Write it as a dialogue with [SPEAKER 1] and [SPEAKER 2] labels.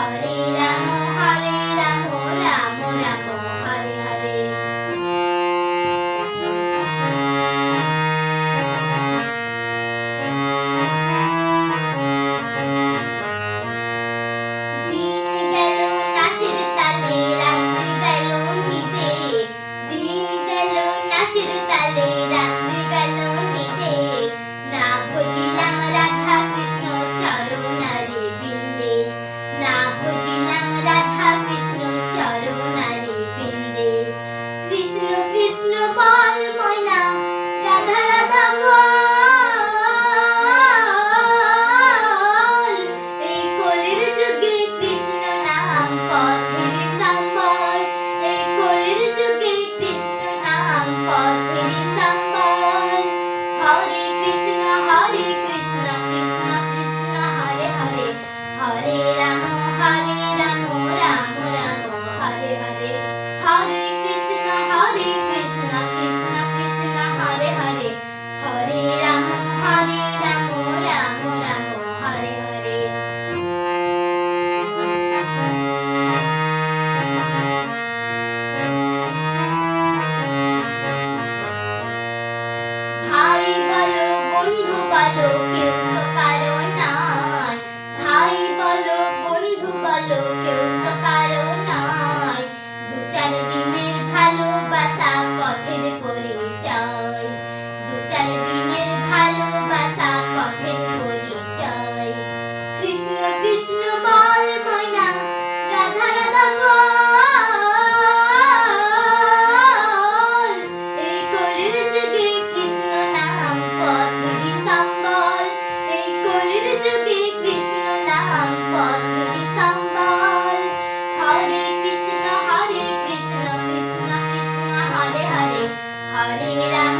[SPEAKER 1] হরে রাম হরে রাম রাম রাম হরে হরে। দিন গেল নাচের তালে রাত্রি গেল নিদে, দিন গেল নাচের তালে রাত্রি গেল নিদে, না ভজিলাম রাধা কৃষ্ণ চরণারে বিন্দে, না ভজিলাম রাধা কৃষ্ণ চরণারে বিন্দে। কৃষ্ণ কৃষ্ণ বল ময়না রাধা রাধা বল, এই কলির যুগে কৃষ্ণ নাম পথের সম্বল, এই কলির যুগে কৃষ্ণ নাম পথের সম্বল। হরে কৃষ্ণ কৃষ্ণ কৃষ্ণ হরে হরে, হরে রাম রাম রাম হরে হরে। হরে কৃষ্ণ কৃষ্ণ কৃষ্ণ হরে হরে, হরে রাম রাম রাম হরে হরে। ভাই বলো বন্ধু বলো কেউ তো কারো নয়, ভাই বলো বন্ধু বলো কেউ তো কারো নয়, দু চার দিনের ভালোবাসা পথের পরিচয়, দু চার দিনের ভালোবাসা পথের পরিচয়। কৃষ্ণ কৃষ্ণ বল ময়না রাধা রাধা বল, এই কলির যুগে কৃষ্ণ নাম পথের সম্বল, এই কলির যুগে কৃষ্ণ নাম পথের সম্বল। হরে কৃষ্ণ কৃষ্ণ কৃষ্ণ হরে হরে, হরে রাম